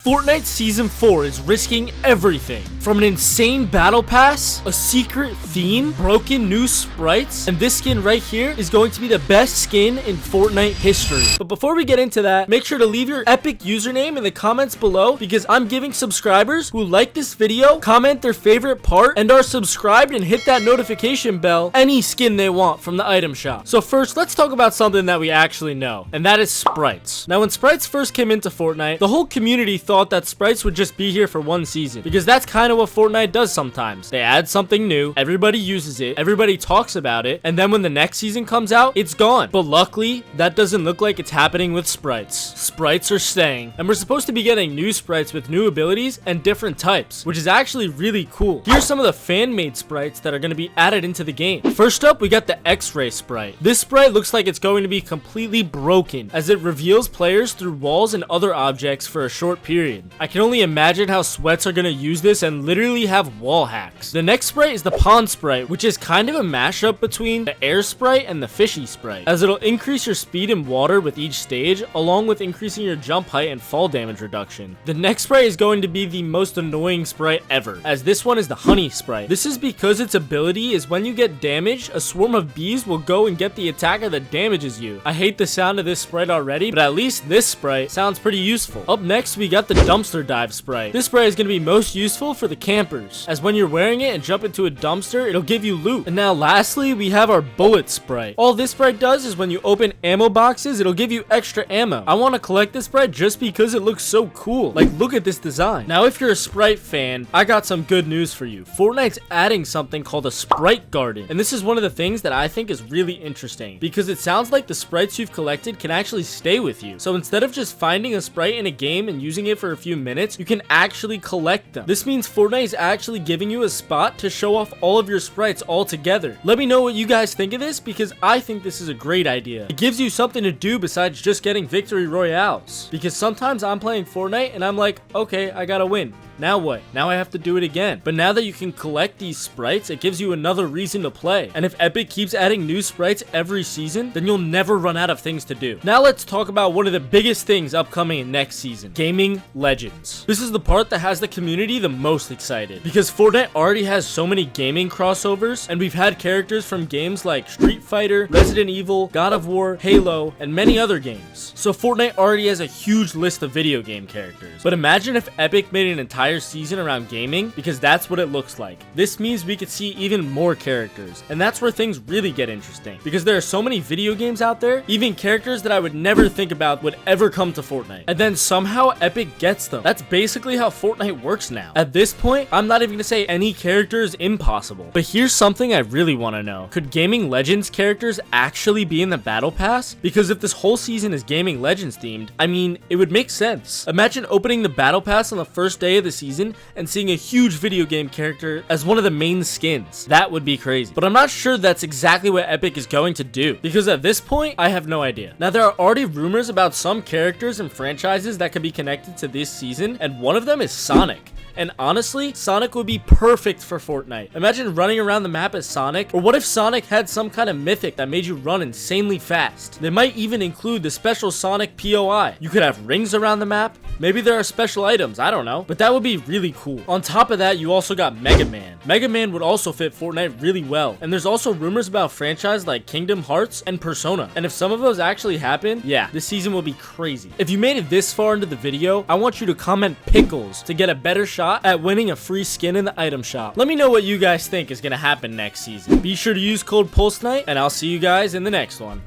Fortnite Season 4 is risking everything. From an insane battle pass, a secret theme, broken new sprites, and this skin right here is going to be the best skin in Fortnite history. But before we get into that, make sure to leave your epic username in the comments below, because I'm giving subscribers who like this video, comment their favorite part, and are subscribed and hit that notification bell any skin they want from the item shop. So first, let's talk about something that we actually know, and that is sprites. Now, when sprites first came into Fortnite, the whole community thought that sprites would just be here for one season, because that's kind of what Fortnite does sometimes. They add something new, everybody uses it, everybody talks about it, and then when the next season comes out, it's gone. But luckily, that doesn't look like it's happening with sprites. Sprites are staying, and we're supposed to be getting new sprites with new abilities and different types, which is actually really cool. Here's some of the fan-made sprites that are going to be added into the game. First up, we got the X-ray sprite. This sprite looks like it's going to be completely broken, as it reveals players through walls and other objects for a short period. I can only imagine how sweats are going to use this and literally have wall hacks. The next sprite is the pond sprite, which is kind of a mashup between the air sprite and the fishy sprite, as it'll increase your speed in water with each stage, along with increasing your jump height and fall damage reduction. The next sprite is going to be the most annoying sprite ever, as this one is the honey sprite. This is because its ability is when you get damaged, a swarm of bees will go and get the attacker that damages you. I hate the sound of this sprite already, but at least this sprite sounds pretty useful. Up next, we got the dumpster dive sprite. This sprite is going to be most useful for the campers, as when you're wearing it and jump into a dumpster, it'll give you loot. And now lastly, we have our bullet sprite. All this sprite does is when you open ammo boxes, it'll give you extra ammo. I want to collect this sprite just because it looks so cool. Like, look at this design. Now, if you're a sprite fan, I got some good news for you. Fortnite's adding something called a sprite garden, and this is one of the things that I think is really interesting, because it sounds like the sprites you've collected can actually stay with you. So instead of just finding a sprite in a game and using it for a few minutes, you can actually collect them. This means Fortnite is actually giving you a spot to show off all of your sprites all together. Let me know what you guys think of this, because I think this is a great idea. It gives you something to do besides just getting victory royales, because sometimes I'm playing Fortnite and I'm like, okay, I gotta win. Now what? Now I have to do it again. But now that you can collect these sprites, it gives you another reason to play. And if Epic keeps adding new sprites every season, then you'll never run out of things to do. Now let's talk about one of the biggest things upcoming in next season: Gaming Legends. This is the part that has the community the most excited, because Fortnite already has so many gaming crossovers, and we've had characters from games like Street Fighter, Resident Evil, God of War, Halo, and many other games. So Fortnite already has a huge list of video game characters. But imagine if Epic made an entire season around gaming, because that's what it looks like. This means we could see even more characters, and that's where things really get interesting, because there are so many video games out there, even characters that I would never think about would ever come to Fortnite, and then somehow Epic gets them. That's basically how Fortnite works now. At this point, I'm not even gonna say any character is impossible. But here's something I really want to know: could Gaming Legends characters actually be in the battle pass? Because if this whole season is Gaming Legends themed, I mean, it would make sense. Imagine opening the battle pass on the first day of the season and seeing a huge video game character as one of the main skins. That would be crazy. But I'm not sure that's exactly what Epic is going to do, because at this point, I have no idea. Now, there are already rumors about some characters and franchises that could be connected to this season, and one of them is Sonic. And honestly, Sonic would be perfect for Fortnite. Imagine running around the map as Sonic. Or what if Sonic had some kind of mythic that made you run insanely fast? They might even include the special Sonic POI. You could have rings around the map. Maybe there are special items, I don't know. But that would be really cool. On top of that, you also got Mega Man. Mega Man would also fit Fortnite really well. And there's also rumors about franchises like Kingdom Hearts and Persona. And if some of those actually happen, yeah, this season will be crazy. If you made it this far into the video, I want you to comment pickles to get a better shot at winning a free skin in the item shop. Let me know what you guys think is gonna happen next season. Be sure to use code PulseNight, and I'll see you guys in the next one.